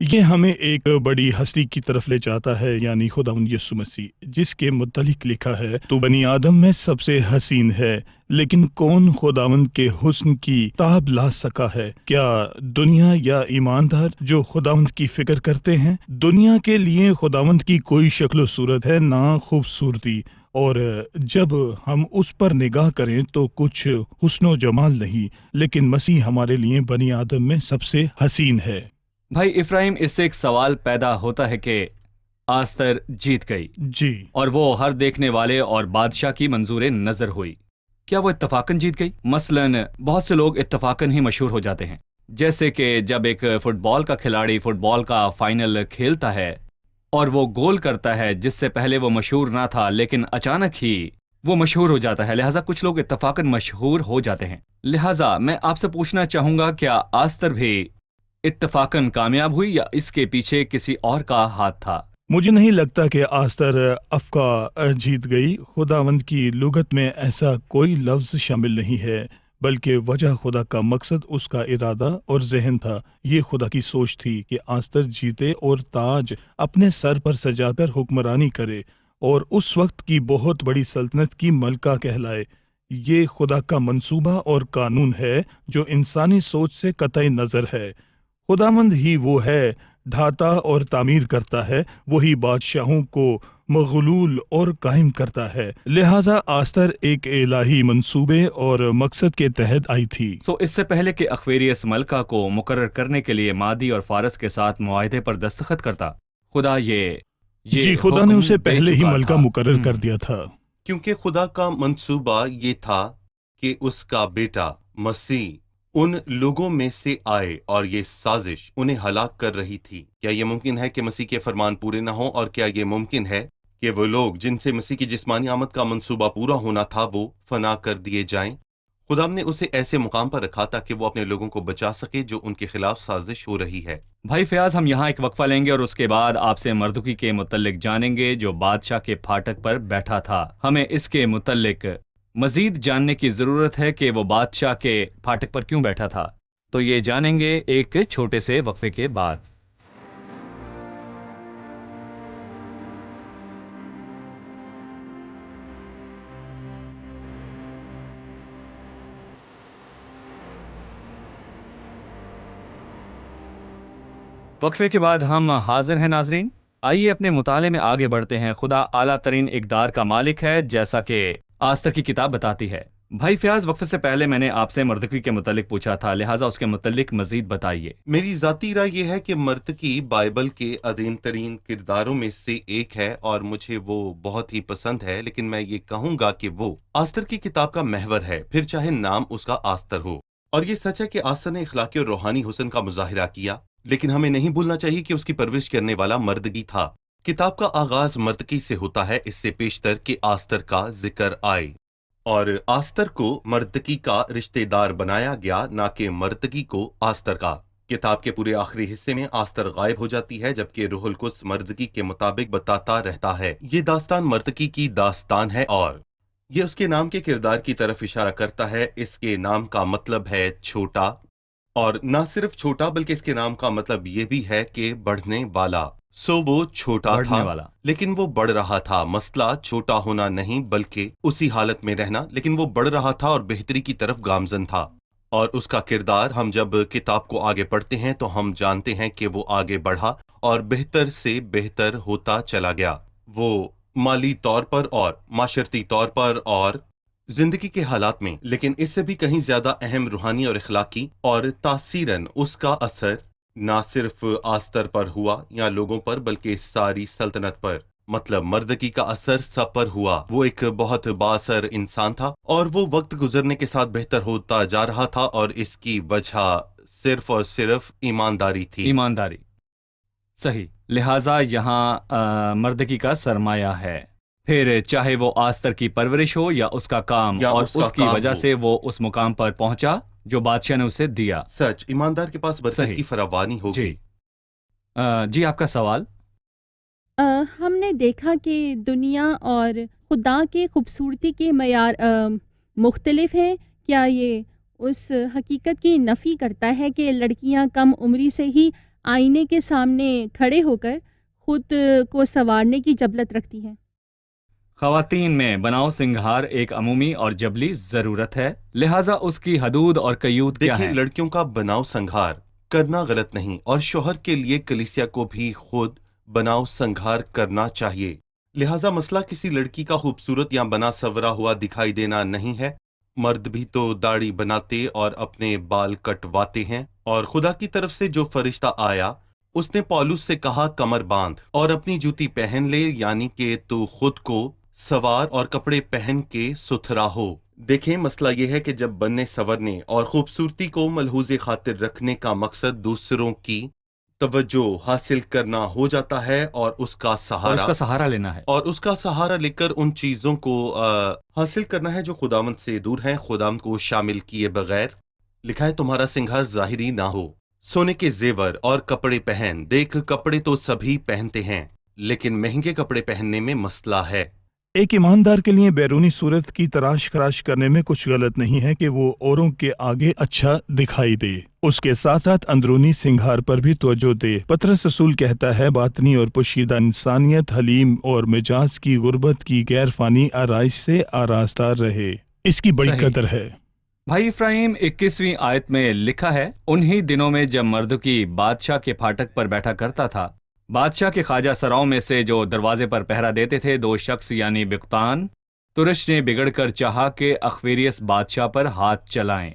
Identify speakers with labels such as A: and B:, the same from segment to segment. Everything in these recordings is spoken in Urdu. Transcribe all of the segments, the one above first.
A: یہ ہمیں ایک بڑی ہستی کی طرف لے جاتا ہے، یعنی خداوند یسوع مسیح، جس کے متعلق لکھا ہے تو بنی آدم میں سب سے حسین ہے، لیکن کون خداوند کے حسن کی تاب لا سکا ہے؟ کیا دنیا یا ایماندار جو خداوند کی فکر کرتے ہیں؟ دنیا کے لیے خداوند کی کوئی شکل و صورت ہے نہ خوبصورتی، اور جب ہم اس پر نگاہ کریں تو کچھ حسن و جمال نہیں، لیکن مسیح ہمارے لیے بنی آدم میں سب سے حسین ہے۔
B: بھائی افراہیم، اس سے ایک سوال پیدا ہوتا ہے کہ آستر جیت گئی
A: جی
B: اور وہ ہر دیکھنے والے اور بادشاہ کی منظور نظر ہوئی، کیا وہ اتفاقاً جیت گئی؟ مثلاً بہت سے لوگ اتفاقاً ہی مشہور ہو جاتے ہیں، جیسے کہ جب ایک فٹ بال کا کھلاڑی فٹ بال کا فائنل کھیلتا ہے اور وہ گول کرتا ہے جس سے پہلے وہ مشہور نہ تھا، لیکن اچانک ہی وہ مشہور ہو جاتا ہے، لہٰذا کچھ لوگ اتفاقاً مشہور ہو جاتے ہیں۔ لہٰذا میں آپ سے پوچھنا چاہوں گا، کیا آستر بھی اتفاقاً کامیاب ہوئی یا اس کے پیچھے کسی اور کا ہاتھ تھا؟
A: مجھے نہیں لگتا کہ آستر افقا جیت گئی۔ خداوند کی لغت میں ایسا کوئی لفظ شامل نہیں ہے، بلکہ وجہ خدا کا مقصد اس کا ارادہ اور ذہن تھا۔ یہ خدا کی سوچ تھی کہ آستر جیتے اور تاج اپنے سر پر سجا کر حکمرانی کرے اور اس وقت کی بہت بڑی سلطنت کی ملکہ کہلائے۔ یہ خدا کا منصوبہ اور قانون ہے جو انسانی سوچ سے قطع نظر ہے۔ خداوند ہی وہ ہے، ڈھاتا اور تعمیر کرتا ہے، وہی بادشاہوں کو مغلول اور قائم کرتا ہے۔ لہٰذا آستر ایک الہی منصوبے اور مقصد کے تحت آئی تھی۔
B: اس سے پہلے کہ اخویریس ملکہ کو مقرر کرنے کے لیے مادی اور فارس کے ساتھ معاہدے پر دستخط کرتا، خدا یہ
A: جی، خدا نے
B: حکم
A: اسے
B: دے
A: پہلے ہی
B: چکا
A: ملکہ
B: تھا۔
A: مقرر کر دیا تھا۔
C: کیونکہ خدا کا منصوبہ یہ تھا کہ اس کا بیٹا مسیح ان لوگوں میں سے آئے، اور یہ سازش انہیں ہلاک کر رہی تھی۔ کیا یہ ممکن ہے کہ مسیح کے فرمان پورے نہ ہوں؟ اور کیا یہ ممکن ہے کہ وہ لوگ جن سے مسیح کی جسمانی آمد کا منصوبہ پورا ہونا تھا وہ فنا کر دیے جائیں؟ خدا نے اسے ایسے مقام پر رکھا تاکہ وہ اپنے لوگوں کو بچا سکے جو ان کے خلاف سازش ہو رہی ہے۔
B: بھائی فیاض، ہم یہاں ایک وقفہ لیں گے اور اس کے بعد آپ سے مردوکی کے متعلق جانیں گے جو بادشاہ کے پھاٹک پر بیٹھا تھا۔ ہمیں اس کے متعلق مزید جاننے کی ضرورت ہے کہ وہ بادشاہ کے پھاٹک پر کیوں بیٹھا تھا، تو یہ جانیں گے ایک چھوٹے سے وقفے کے بعد۔ وقفے کے بعد ہم حاضر ہیں ناظرین، آئیے اپنے مطالعے میں آگے بڑھتے ہیں۔ خدا اعلیٰ ترین اقدار کا مالک ہے، جیسا کہ آستر کی کتاب بتاتی ہے۔ بھائی فیاض، وقفے سے پہلے میں نے آپ سے مردکی کے متعلق پوچھا تھا، لہٰذا اس کے متعلق مزید بتائیے۔
C: میری ذاتی رائے یہ ہے کہ مرتقی بائبل کے عظیم ترین کرداروں میں سے ایک ہے اور مجھے وہ بہت ہی پسند ہے، لیکن میں یہ کہوں گا کہ وہ آستر کی کتاب کا محور ہے، پھر چاہے نام اس کا آستر ہو۔ اور یہ سچ ہے کہ آستر نے اخلاقی اور روحانی حسن کا مظاہرہ کیا، لیکن ہمیں نہیں بھولنا چاہیے کہ اس کی پرورش کرنے والا مردگی تھا۔ کتاب کا آغاز مرتقی سے ہوتا ہے، اس سے پیشتر کہ آستر کا ذکر آئے، اور آستر کو مردکی کا رشتہ دار بنایا گیا، نہ کہ مردکی کو آستر کا۔ کتاب کے پورے آخری حصے میں آستر غائب ہو جاتی ہے، جبکہ روح القدس مردکی کے مطابق بتاتا رہتا ہے۔ یہ داستان مردکی کی داستان ہے اور یہ اس کے نام کے کردار کی طرف اشارہ کرتا ہے۔ اس کے نام کا مطلب ہے چھوٹا، اور نہ صرف چھوٹا بلکہ اس کے نام کا مطلب یہ بھی ہے کہ بڑھنے والا۔ وہ چھوٹا
B: بڑھنے
C: تھا
B: والا،
C: لیکن وہ بڑھ رہا تھا۔ مسئلہ چھوٹا ہونا نہیں بلکہ اسی حالت میں رہنا، لیکن وہ بڑھ رہا تھا اور بہتری کی طرف گامزن تھا۔ اور اس کا کردار، ہم جب کتاب کو آگے پڑھتے ہیں تو ہم جانتے ہیں کہ وہ آگے بڑھا اور بہتر سے بہتر ہوتا چلا گیا۔ وہ مالی طور پر اور معاشرتی طور پر اور زندگی کے حالات میں، لیکن اس سے بھی کہیں زیادہ اہم روحانی اور اخلاقی اور تاثیراً اس کا اثر نہ صرف آستر پر ہوا یا لوگوں پر بلکہ ساری سلطنت پر۔ مطلب مردکی کا اثر سب پر ہوا۔ وہ ایک بہت بااثر انسان تھا اور وہ وقت گزرنے کے ساتھ بہتر ہوتا جا رہا تھا، اور اس کی وجہ صرف اور صرف ایمانداری تھی۔
B: ایمانداری، صحیح۔ لہٰذا یہاں مردکی کا سرمایہ ہے، پھر چاہے وہ آستر کی پرورش ہو یا اس کا کام،
C: یا
B: اور
C: اس کا
B: اس کی
C: کام
B: وجہ
C: ہو۔
B: سے وہ اس مقام پر پہنچا جو بادشاہ نے اسے دیا۔
C: سچ، ایماندار کے پاس برکت
B: صحیح۔
C: کی فراوانی ہوگی۔
B: جی جی، آپ کا سوال؟
D: ہم نے دیکھا کہ دنیا اور خدا کے خوبصورتی کے معیار مختلف ہیں۔ کیا یہ اس حقیقت کی نفی کرتا ہے کہ لڑکیاں کم عمری سے ہی آئینے کے سامنے کھڑے ہو کر خود کو سنوارنے کی جبلت رکھتی ہیں۔
B: خواتین میں بناؤ سنگھار ایک عمومی اور جبلی ضرورت ہے، لہٰذا اس کی حدود اور قیود کیا
C: دیکھیں،
B: ہیں؟
C: لڑکیوں کا بناؤ سنگھار کرنا غلط نہیں، اور شوہر کے لیے کلیسیا کو بھی خود بناؤ سنگھار کرنا چاہیے۔ لہٰذا مسئلہ کسی لڑکی کا خوبصورت یا بنا سورا ہوا دکھائی دینا نہیں ہے۔ مرد بھی تو داڑھی بناتے اور اپنے بال کٹواتے ہیں، اور خدا کی طرف سے جو فرشتہ آیا اس نے پولس سے کہا کمر باندھ اور اپنی جوتی پہن لے، یعنی کہ تو خود کو سوار اور کپڑے پہن کے ستھرا ہو۔ دیکھیں، مسئلہ یہ ہے کہ جب بننے سورنے اور خوبصورتی کو ملحوظ خاطر رکھنے کا مقصد دوسروں کی توجہ حاصل کرنا ہو جاتا ہے اور اس کا
B: اور اس کا سہارا لینا ہے۔
C: سہارا لے کر ان چیزوں کو حاصل کرنا ہے جو خداوند سے دور ہیں، خداوند کو شامل کیے بغیر۔ لکھا ہے تمہارا سنگھار ظاہری نہ ہو، سونے کے زیور اور کپڑے پہن۔ دیکھ، کپڑے تو سبھی پہنتے ہیں، لیکن مہنگے کپڑے پہننے میں مسئلہ ہے۔
A: ایک ایماندار کے لیے بیرونی صورت کی تراش خراش کرنے میں کچھ غلط نہیں ہے کہ وہ اوروں کے آگے اچھا دکھائی دے، اس کے ساتھ ساتھ اندرونی سنگھار پر بھی توجہ دے۔ پطرس رسول کہتا ہے باطنی اور پوشیدہ انسانیت حلیم اور مجاز کی غربت کی غیر فانی آرائش سے آراستہ رہے، اس کی بڑی
B: صحیح۔
A: قدر ہے۔
B: بھائی افراہیم 21ویں آیت میں لکھا ہے، انہی دنوں میں جب مردکی بادشاہ کے پھاٹک پر بیٹھا کرتا تھا، بادشاہ کے خواجہ سراؤں میں سے جو دروازے پر پہرا دیتے تھے 2 شخص یعنی بگتان ترش نے بگڑ کر چاہا کہ اخویریس بادشاہ پر ہاتھ چلائیں۔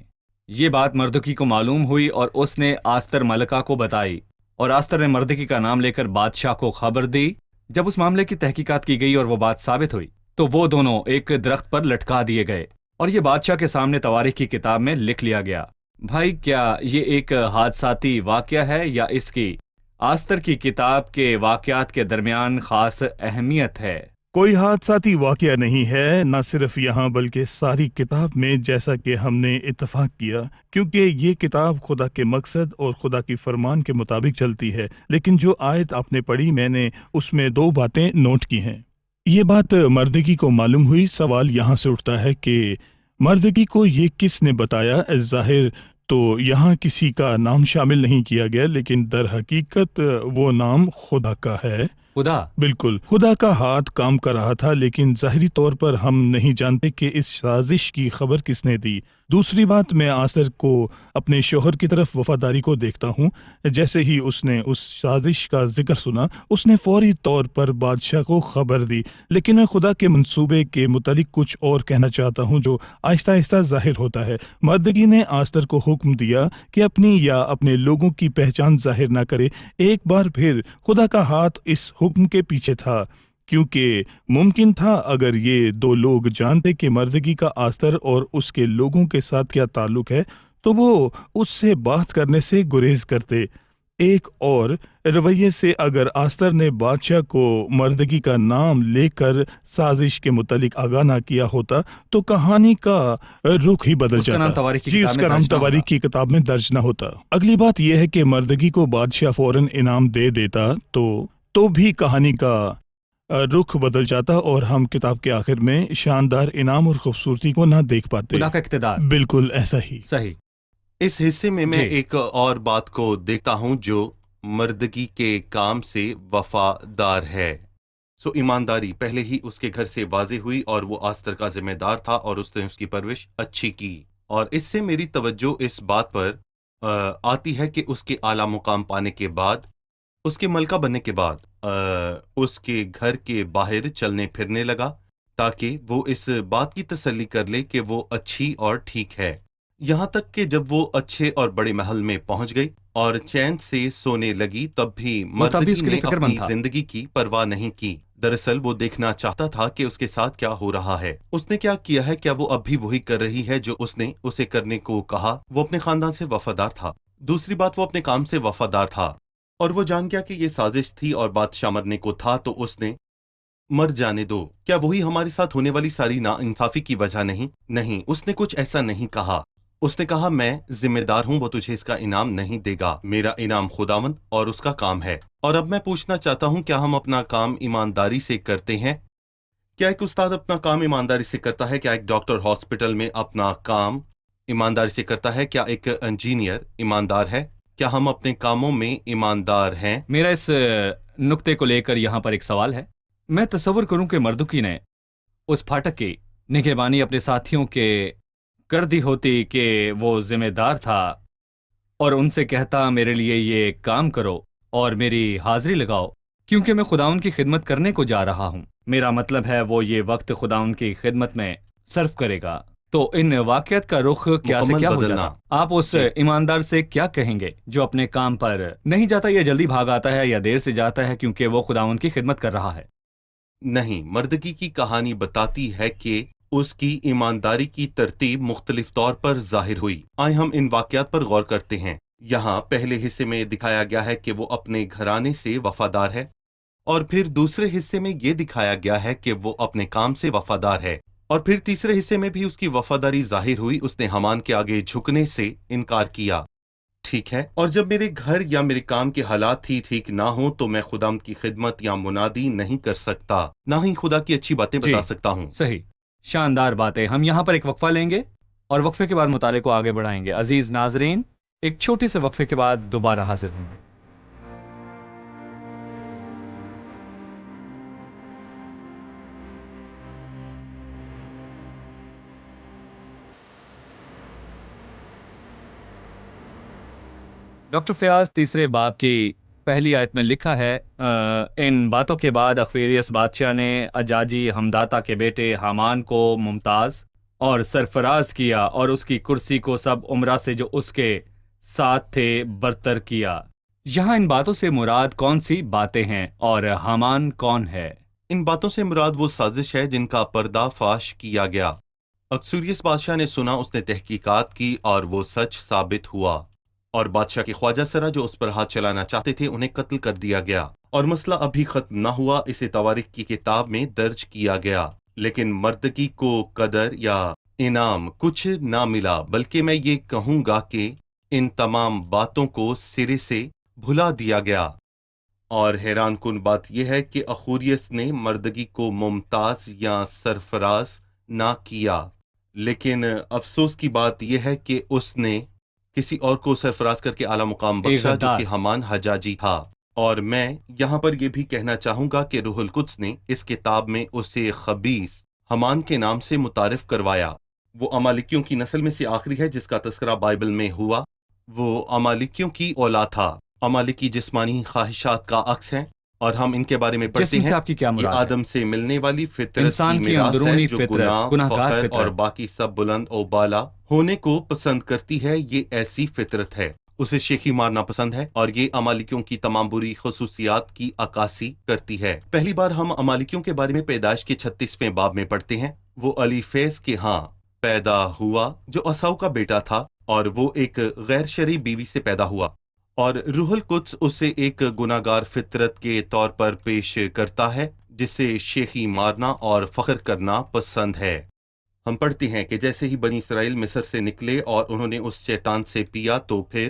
B: یہ بات مردکی کو معلوم ہوئی اور اس نے آستر ملکہ کو بتائی، اور آستر نے مردکی کا نام لے کر بادشاہ کو خبر دی۔ جب اس معاملے کی تحقیقات کی گئی اور وہ بات ثابت ہوئی تو وہ دونوں ایک درخت پر لٹکا دیے گئے، اور یہ بادشاہ کے سامنے تواریخ کی کتاب میں لکھ لیا گیا۔ بھائی، کیا یہ ایک حادثاتی واقعہ ہے یا اس کی آستر کی کتاب کے واقعات کے درمیان خاص اہمیت ہے؟
A: کوئی حادثاتی واقعہ نہیں ہے، نہ صرف یہاں بلکہ ساری کتاب میں، جیسا کہ ہم نے اتفاق کیا، کیونکہ یہ کتاب خدا کے مقصد اور خدا کی فرمان کے مطابق چلتی ہے۔ لیکن جو آیت آپ نے پڑھی، میں نے اس میں 2 باتیں نوٹ کی ہیں۔ یہ بات مردگی کو معلوم ہوئی۔ سوال یہاں سے اٹھتا ہے کہ مردگی کو یہ کس نے بتایا؟ ظاہر تو یہاں کسی کا نام شامل نہیں کیا گیا، لیکن در حقیقت وہ نام خدا کا ہے۔
B: خدا
A: بالکل، خدا کا ہاتھ کام کر رہا تھا، لیکن ظاہری طور پر ہم نہیں جانتے کہ اس سازش کی خبر کس نے دی۔ دوسری بات، میں آصر کو اپنے شوہر کی طرف وفاداری کو دیکھتا ہوں۔ جیسے ہی اس نے اس سازش کا ذکر سنا، اس نے فوری طور پر بادشاہ کو خبر دی۔ لیکن میں خدا کے منصوبے کے متعلق کچھ اور کہنا چاہتا ہوں جو آہستہ آہستہ ظاہر ہوتا ہے۔ مردگی نے آستر کو حکم دیا کہ اپنی یا اپنے لوگوں کی پہچان ظاہر نہ کرے۔ ایک بار پھر خدا کا ہاتھ اس حکم کے پیچھے تھا، کیونکہ ممکن تھا اگر یہ 2 لوگ جانتے کہ مردگی کا آستر اور اس کے لوگوں کے ساتھ کیا تعلق ہے تو وہ اس سے بات کرنے سے گریز کرتے۔ ایک اور رویے سے اگر آستر نے بادشاہ کو مردگی کا نام لے کر سازش کے متعلق آگاہ نہ کیا ہوتا تو کہانی کا رخ ہی بدل
B: اس کا نام
A: جاتا۔
B: تواریخ کی
A: جی،
B: کتاب
A: اس
B: میں
A: کا نام
B: درج نہ
A: تواریخ
B: ہوتا۔
A: کی کتاب میں درج نہ ہوتا۔ اگلی بات یہ ہے کہ مردگی کو بادشاہ فوراً انعام دے دیتا تو بھی کہانی کا رخ بدل جاتا اور ہم کتاب کے آخر میں شاندار انعام اور خوبصورتی کو نہ دیکھ پاتے۔
B: خدا کا اقتدار۔
A: بالکل ایسا ہی۔
B: صحیح۔
C: اس حصے میں میں
B: جی۔
C: ایک اور بات کو دیکھتا ہوں جو مردگی کے کام سے وفادار ہے۔ ایمانداری پہلے ہی اس کے گھر سے واضح ہوئی اور وہ آستر کا ذمہ دار تھا اور اس نے اس کی پرورش اچھی کی۔ اور اس سے میری توجہ اس بات پر آتی ہے کہ اس کے اعلیٰ مقام پانے کے بعد، اس کے ملکہ بننے کے بعد، اس کے گھر کے باہر چلنے پھرنے لگا تاکہ وہ اس بات کی تسلی کر لے کہ وہ اچھی اور ٹھیک ہے۔ یہاں تک کہ جب وہ اچھے اور بڑے محل میں پہنچ گئی اور چین سے سونے لگی، تب بھی
B: تب بھی
C: مردگی
B: اس کے
C: نے
B: لیے فکر مند
C: اپنی
B: تھا۔
C: زندگی کی پرواہ نہیں کی۔ دراصل وہ دیکھنا چاہتا تھا کہ اس کے ساتھ کیا ہو رہا ہے۔ اس نے کیا کیا ہے؟ کیا وہ اب بھی وہی کر رہی ہے جو اس نے اسے کرنے کو کہا؟ وہ اپنے خاندان سے وفادار تھا۔ دوسری بات، وہ اپنے کام سے وفادار تھا، اور وہ جان گیا کہ یہ سازش تھی اور بادشاہ مرنے کو تھا تو اس نے مر جانے دو۔ کیا وہی ہمارے ساتھ ہونے والی ساری ناانصافی کی وجہ نہیں؟ نہیں، اس نے کچھ ایسا نہیں کہا۔ اس نے کہا میں ذمہ دار ہوں، وہ تجھے اس کا انعام نہیں دے گا، میرا انعام خداوند اور اس کا کام ہے۔ اور اب میں پوچھنا چاہتا ہوں، کیا ہم اپنا کام ایمانداری سے کرتے ہیں؟ کیا ایک استاد اپنا کام ایمانداری سے کرتا ہے؟ کیا ایک ڈاکٹر ہاسپٹل میں اپنا کام ایمانداری سے کرتا ہے؟ کیا ایک انجینئر ایماندار ہے؟ کیا ہم اپنے کاموں میں ایماندار ہیں؟
B: میرا اس نقطے کو لے کر یہاں پر ایک سوال ہے۔ میں تصور کروں کہ مردکی نے اس پھاٹک کی نگہبانی اپنے ساتھیوں کے کر دی ہوتی کہ وہ ذمہ دار تھا اور ان سے کہتا میرے لیے یہ کام کرو اور میری حاضری لگاؤ، کیونکہ میں خداوند کی خدمت کرنے کو جا رہا ہوں۔ میرا مطلب ہے وہ یہ وقت خداوند کی خدمت میں صرف کرے گا۔ تو ان واقعات کا رخ کیا سے
C: مکمل
B: کیا ہو
C: بدلنا۔
B: جاتا؟ آپ اس
C: جی۔
B: ایماندار سے کیا کہیں گے جو اپنے کام پر نہیں جاتا یا جلدی بھاگ آتا ہے یا دیر سے جاتا ہے کیونکہ وہ خداوند کی خدمت کر رہا ہے؟
C: نہیں، مردگی کی کہانی بتاتی ہے کہ اس کی ایمانداری کی ترتیب مختلف طور پر ظاہر ہوئی۔ آئے ہم ان واقعات پر غور کرتے ہیں۔ یہاں پہلے حصے میں دکھایا گیا ہے کہ وہ اپنے گھرانے سے وفادار ہے، اور پھر دوسرے حصے میں یہ دکھایا گیا ہے کہ وہ اپنے کام سے وفادار ہے، اور پھر تیسرے حصے میں بھی اس کی وفاداری ظاہر ہوئی۔ اس نے حامان کے آگے جھکنے سے انکار کیا۔ ٹھیک ہے، اور جب میرے گھر یا میرے کام کے حالات ہی ٹھیک نہ ہوں تو میں خدا کی خدمت یا منادی نہیں کر سکتا، نہ ہی خدا کی اچھی باتیں
B: جی،
C: بتا سکتا ہوں۔
B: صحیح، شاندار باتیں۔ ہم یہاں پر ایک وقفہ لیں گے اور وقفے کے بعد مطالعے کو آگے بڑھائیں گے۔ عزیز ناظرین، ایک چھوٹے سے وقفے کے بعد دوبارہ حاضر ہوں گے۔ ڈاکٹر فیاض، تیسرے باب کی پہلی آیت میں لکھا ہے ان باتوں کے بعد اخویریس بادشاہ نے اجاجی ہمداتا کے بیٹے حامان کو ممتاز اور سرفراز کیا اور اس کی کرسی کو سب عمرہ سے جو اس کے ساتھ تھے برتر کیا۔ یہاں ان باتوں سے مراد کون سی باتیں ہیں اور حامان کون ہے؟
C: ان باتوں سے مراد وہ سازش ہے جن کا پردہ فاش کیا گیا۔ اکسوریس بادشاہ نے سنا، اس نے تحقیقات کی اور وہ سچ ثابت ہوا، اور بادشاہ کے خواجہ سرا جو اس پر ہاتھ چلانا چاہتے تھے انہیں قتل کر دیا گیا، اور مسئلہ ابھی ختم نہ ہوا، اسے تواریخ کی کتاب میں درج کیا گیا۔ لیکن مردکی کو قدر یا انعام کچھ نہ ملا، بلکہ میں یہ کہوں گا کہ ان تمام باتوں کو سرے سے بھلا دیا گیا۔ اور حیران کن بات یہ ہے کہ اخوریس نے مردگی کو ممتاز یا سرفراز نہ کیا، لیکن افسوس کی بات یہ ہے کہ اس نے کسی اور کو سرفراز کر کے اعلیٰ مقام بخشا، جو کہ حامان حجاجی تھا۔ اور میں یہاں پر یہ بھی کہنا چاہوں گا کہ روح القدس نے اس کتاب میں اسے خبیث حامان کے نام سے متعارف کروایا۔ وہ امالیکیوں کی نسل میں سے آخری ہے جس کا تذکرہ بائبل میں ہوا۔ وہ امالیکیوں کی اولاد تھا۔ امالیکی جسمانی خواہشات کا عکس ہیں، اور ہم ان کے بارے میں پڑھتے
B: جسم سے
C: ہیں
B: آپ کی کیا
C: یہ
B: مراد ہے؟
C: آدم سے ملنے والی فطرت
B: انسان
C: کی
B: کی
C: میراث
B: اندرونی
C: ہے جو
B: فطرت، گناہگار
C: فخر
B: فطرت۔
C: اور باقی سب بلند و بالا ہونے کو پسند کرتی ہے۔ یہ ایسی فطرت ہے، اسے شیخی مارنا پسند ہے، اور یہ امالیکیوں کی تمام بری خصوصیات کی عکاسی کرتی ہے۔ پہلی بار ہم امالیکیوں کے بارے میں پیدائش کے 36ویں باب میں پڑھتے ہیں۔ وہ الیفیز کے ہاں پیدا ہوا جو اساؤ کا بیٹا تھا، اور وہ ایک غیر شرعی بیوی سے پیدا ہوا، اور روح القدس اسے ایک گناہگار فطرت کے طور پر پیش کرتا ہے جسے شیخی مارنا اور فخر کرنا پسند ہے۔ ہم پڑھتے ہیں کہ جیسے ہی بنی اسرائیل مصر سے نکلے اور انہوں نے اس شیطان سے پیا تو پھر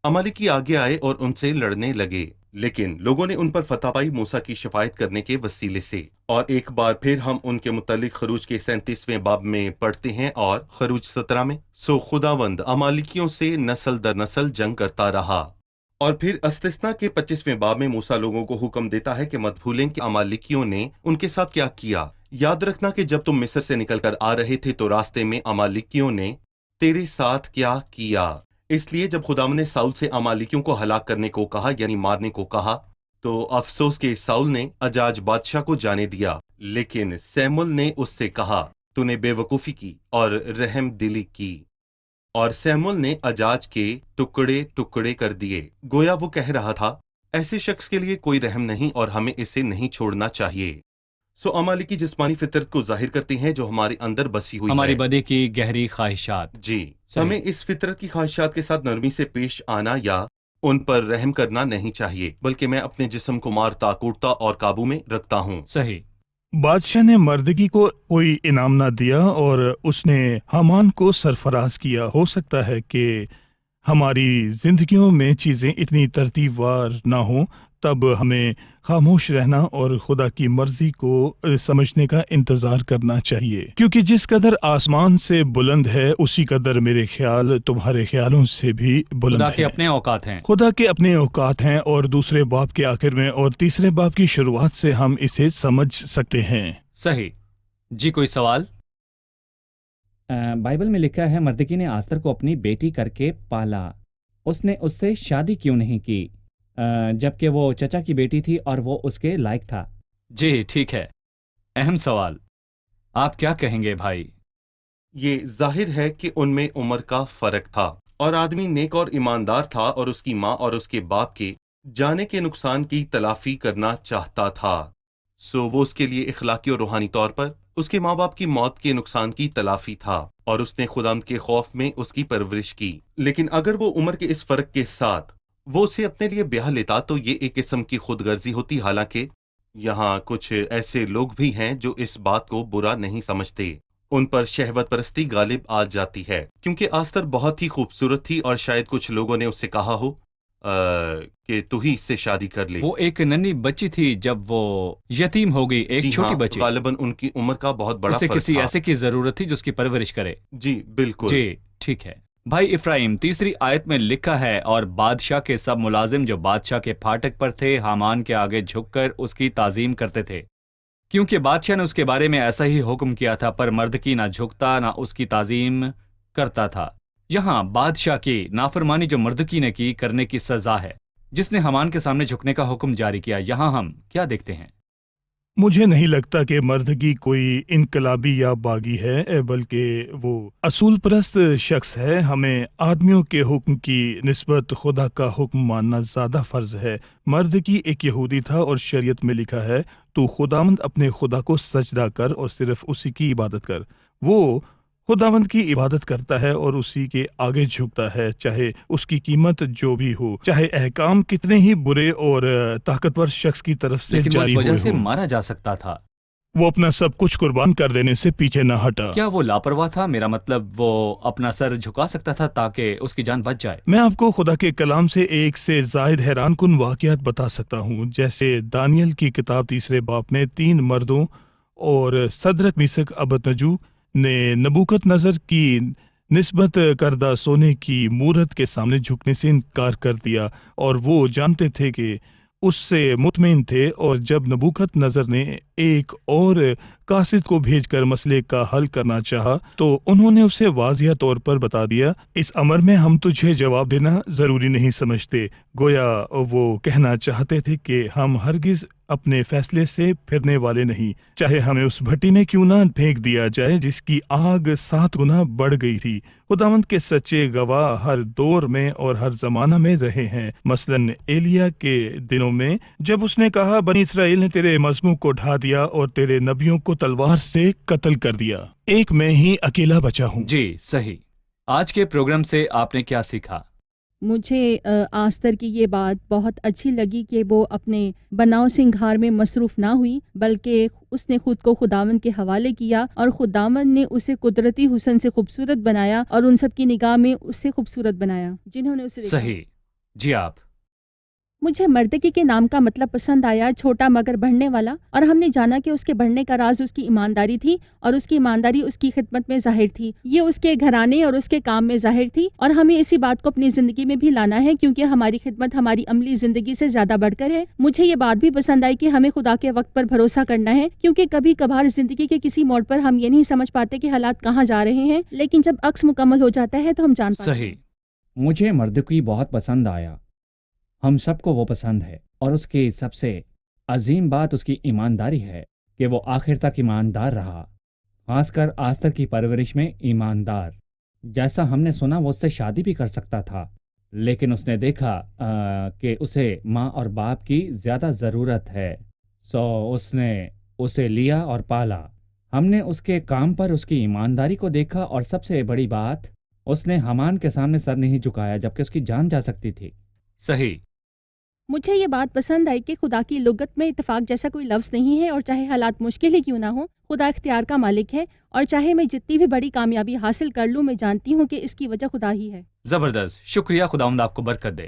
C: امالیکی آگے آئے اور ان سے لڑنے لگے، لیکن لوگوں نے ان پر فتح پائی موسیٰ کی شفاعت کرنے کے وسیلے سے۔ اور ایک بار پھر ہم ان کے متعلق خروج کے 37ویں باب میں پڑھتے ہیں، اور خروج 17 میں سو خداوند امالیکیوں سے نسل در نسل جنگ کرتا رہا۔ اور پھر استثنا کے 25ویں باب میں موسیٰ لوگوں کو حکم دیتا ہے کہ مت بھولیں کہ امالیکیوں نے ان کے ساتھ کیا کیا۔ یاد رکھنا کہ جب تم مصر سے نکل کر آ رہے تھے تو راستے میں امالیکیوں نے تیرے ساتھ کیا کیا۔ اس لیے جب خداوند نے ساؤل سے امالیکیوں کو ہلاک کرنے کو کہا، یعنی مارنے کو کہا، تو افسوس کہ ساؤل نے اجاج بادشاہ کو جانے دیا، لیکن سیمول نے اس سے کہا تو نے بے وقوفی کی اور رحم دلی کی، اور سیمول نے اجاج کے ٹکڑے ٹکڑے کر دیے۔ گویا وہ کہہ رہا تھا ایسے شخص کے لیے کوئی رحم نہیں اور ہمیں اسے نہیں چھوڑنا چاہیے۔ سو امالیکی جسمانی فطرت کو ظاہر کرتے ہیں جو ہمارے اندر بسی ہوئی
B: ہماری
C: ہے۔
B: بدی کی گہری خواہشات۔
C: جی،
B: صحیح۔
C: ہمیں اس فطرت کی خواہشات کے ساتھ نرمی سے پیش آنا یا ان پر رحم کرنا نہیں چاہیے، بلکہ میں اپنے جسم کو مارتا کوٹتا اور قابو میں رکھتا ہوں۔
B: صحیح۔
A: بادشاہ نے مردگی کو کوئی انعام نہ دیا اور اس نے حامان کو سرفراز کیا۔ ہو سکتا ہے کہ ہماری زندگیوں میں چیزیں اتنی ترتیب وار نہ ہوں تب ہمیں خاموش رہنا اور خدا کی مرضی کو سمجھنے کا انتظار کرنا چاہیے، کیونکہ جس قدر آسمان سے بلند ہے اسی قدر میرے خیال تمہارے خیالوں سے بھی بلند
B: خدا
A: ہے۔
B: کے اپنے اوقات ہیں۔
A: خدا کے اپنے اوقات ہیں، اور دوسرے باب کے آخر میں اور تیسرے باب کی شروعات سے ہم اسے سمجھ سکتے ہیں۔
B: صحیح جی، کوئی سوال؟
E: بائبل میں لکھا ہے مردکی نے آستر کو اپنی بیٹی کر کے پالا، اس نے اس سے شادی کیوں نہیں کی جبکہ وہ چچا کی بیٹی تھی اور وہ اس کے لائق تھا؟
B: جی ٹھیک ہے، اہم سوال، آپ کیا کہیں گے بھائی؟
C: یہ ظاہر ہے کہ ان میں عمر کا فرق تھا، اور آدمی نیک اور ایماندار تھا اور اس کی ماں اور اس کے باپ کے جانے کے نقصان کی تلافی کرنا چاہتا تھا، سو وہ اس کے لیے اخلاقی اور روحانی طور پر اس کے ماں باپ کی موت کے نقصان کی تلافی تھا، اور اس نے خدا کے خوف میں اس کی پرورش کی۔ لیکن اگر وہ عمر کے اس فرق کے ساتھ وہ اسے اپنے لیے بیاہ لیتا تو یہ ایک قسم کی خود غرضی ہوتی، حالانکہ یہاں کچھ ایسے لوگ بھی ہیں جو اس بات کو برا نہیں سمجھتے، ان پر شہوت پرستی غالب آ جاتی ہے، کیونکہ آستر بہت ہی خوبصورت تھی اور شاید کچھ لوگوں نے اس سے کہا ہو کہ تو ہی اس سے شادی کر لے۔
B: وہ ایک ننھی بچی تھی جب وہ یتیم ہو گئی، ایک
C: جی
B: چھوٹی
C: ہاں،
B: بچی،
C: غالباً ان کی عمر کا بہت بڑا
B: اسے
C: فرق
B: کسی
C: تھا۔
B: ایسے کی ضرورت تھی جو اس کی پرورش کرے۔
C: جی بالکل۔
B: جی ٹھیک ہے بھائی افراہیم، تیسری آیت میں لکھا ہے، اور بادشاہ کے سب ملازم جو بادشاہ کے پھاٹک پر تھے حامان کے آگے جھک کر اس کی تعظیم کرتے تھے، کیونکہ بادشاہ نے اس کے بارے میں ایسا ہی حکم کیا تھا، پر مردکی نہ جھکتا نہ اس کی تعظیم کرتا تھا۔ یہاں بادشاہ کی نافرمانی جو مردکی نے کی کرنے کی سزا ہے، جس نے حامان کے سامنے جھکنے کا حکم جاری کیا۔ یہاں ہم کیا دیکھتے ہیں؟
A: مجھے نہیں لگتا کہ مردگی کوئی انقلابی یا باغی ہے، بلکہ وہ اصول پرست شخص ہے۔ ہمیں آدمیوں کے حکم کی نسبت خدا کا حکم ماننا زیادہ فرض ہے۔ مردگی ایک یہودی تھا اور شریعت میں لکھا ہے تو خداوند اپنے خدا کو سجدہ کر اور صرف اسی کی عبادت کر۔ وہ خداوند کی عبادت کرتا ہے اور اسی کے آگے جھکتا ہے، چاہے اس کی قیمت جو بھی ہو، چاہے احکام کتنے ہی برے اور طاقتور شخص کی طرف سے
B: لیکن وہ اس
A: جاری
B: وجہ
A: ہوئے
B: سے
A: ہوں۔
B: مارا جا سکتا تھا۔
A: وہ اپنا سب کچھ قربان کر دینے سے پیچھے نہ ہٹا۔
B: کیا وہ لاپرواہ تھا؟ میرا مطلب وہ اپنا سر جھکا سکتا تھا تاکہ اس کی جان بچ جائے۔
A: میں آپ کو خدا کے کلام سے ایک سے زائد حیران کن واقعات بتا سکتا ہوں، جیسے دانیل کی کتاب تیسرے باب میں 3 مردوں اور صدرک میثق ابدنجو نے نبوکت نظر کی نسبت کردہ سونے کی مورت کے سامنے جھکنے سے انکار کر دیا، اور وہ جانتے تھے کہ اس سے مطمئن تھے، اور جب نبوکت نظر نے ایک اور قاصد کو بھیج کر مسئلے کا حل کرنا چاہا تو انہوں نے اسے واضح طور پر بتا دیا، اس امر میں ہم تجھے جواب دینا ضروری نہیں سمجھتے۔ گویا وہ کہنا چاہتے تھے کہ ہم ہرگز اپنے فیصلے سے پھرنے والے نہیں، چاہے ہمیں اس بھٹی میں کیوں نہ پھینک دیا جائے جس کی آگ 7 گنا بڑھ گئی تھی۔ خداوند کے سچے گواہ ہر دور میں اور ہر زمانہ میں رہے ہیں، مثلاً ایلیا کے دنوں میں جب اس نے کہا بنی اسرائیل نے تیرے مذہبوں کو ڈھا دیا اور تیرے نبیوں کو تلوار سے قتل کر دیا، ایک میں ہی اکیلا بچا ہوں۔
B: جی صحیح۔ آج کے پروگرام سے آپ نے کیا سیکھا؟
D: مجھے آستر کی یہ بات بہت اچھی لگی کہ وہ اپنے بناؤ سنگھار میں مصروف نہ ہوئی، بلکہ اس نے خود کو خداوند کے حوالے کیا، اور خداوند نے اسے قدرتی حسن سے خوبصورت بنایا اور ان سب کی نگاہ میں اس سے خوبصورت بنایا جنہوں نے اسے دیکھا۔
B: صحیح جی آپ۔
D: مجھے مردکی کے نام کا مطلب پسند آیا، چھوٹا مگر بڑھنے والا، اور ہم نے جانا کہ اس کے بڑھنے کا راز اس کی ایمانداری تھی، اور اس کی ایمانداری اس کی خدمت میں ظاہر تھی، یہ اس کے گھرانے اور اس کے کام میں ظاہر تھی، اور ہمیں اسی بات کو اپنی زندگی میں بھی لانا ہے، کیونکہ ہماری خدمت ہماری عملی زندگی سے زیادہ بڑھ کر ہے۔ مجھے یہ بات بھی پسند آئی کہ ہمیں خدا کے وقت پر بھروسہ کرنا ہے، کیونکہ کبھی کبھار زندگی کے کسی موڑ پر ہم یہ نہیں سمجھ پاتے کہ حالات کہاں جا رہے ہیں، لیکن جب عکس مکمل ہو جاتا ہے تو ہم جان پاتے ہیں۔
B: صحیح۔
E: مجھے مردکی بہت پسند آیا، ہم سب کو وہ پسند ہے، اور اس کی سب سے عظیم بات اس کی ایمانداری ہے کہ وہ آخر تک ایماندار رہا، خاص کر آستر کی پرورش میں ایماندار۔ جیسا ہم نے سنا وہ اس سے شادی بھی کر سکتا تھا، لیکن اس نے دیکھا کہ اسے ماں اور باپ کی زیادہ ضرورت ہے، سو اس نے اسے لیا اور پالا۔ ہم نے اس کے کام پر اس کی ایمانداری کو دیکھا، اور سب سے بڑی بات اس نے حامان کے سامنے سر نہیں جھکایا جبکہ اس کی جان جا سکتی تھی۔
B: صحیح۔
D: مجھے یہ بات پسند آئی کہ خدا کی لغت میں اتفاق جیسا کوئی لفظ نہیں ہے، اور چاہے حالات مشکل ہی کیوں نہ ہوں، خدا اختیار کا مالک ہے، اور چاہے میں جتنی بھی بڑی کامیابی حاصل کر لوں، میں جانتی ہوں کہ اس کی وجہ خدا ہی ہے۔
B: زبردست، شکریہ، خداوند آپ کو برکت دے۔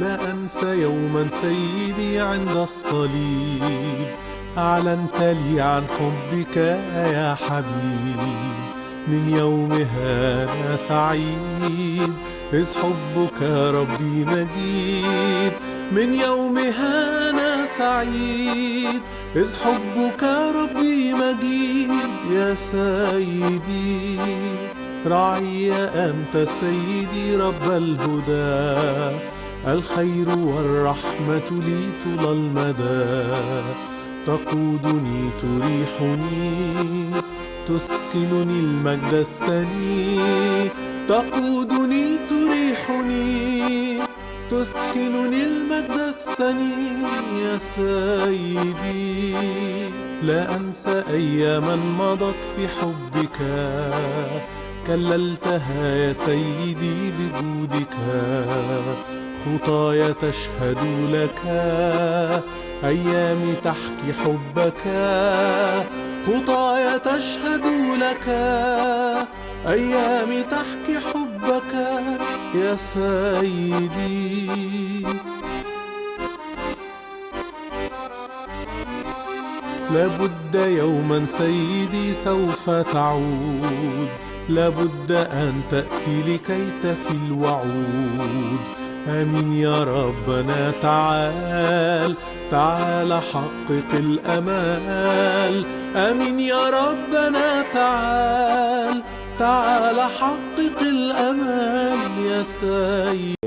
F: لا أنسى يوما سيدي عند الصليب أعلنت لي عن حبك يا حبيب من يومها أنا سعيد إذ حبك ربي مجيد من يومها أنا سعيد إذ حبك ربي مجيد يا سيدي راعي أنت سيدي رب الهدى الخير والرحمة لي طول المدى تقودني تريحني تسكنني المجد السني تقودني تريحني تسكنني المجد السني يا سيدي لا أنسى أياما مضت في حبك كللتها يا سيدي بجودك خطايا تشهد لك أيامي تحكي حبك خطايا تشهد لك أيامي تحكي حبك يا سيدي لابد يوما سيدي سوف تعود لابد أن تأتي لكي تفي الوعود آمين يا ربنا تعال تعال حقق الأمال آمين يا ربنا تعال تعال حقق الأمال يا سيد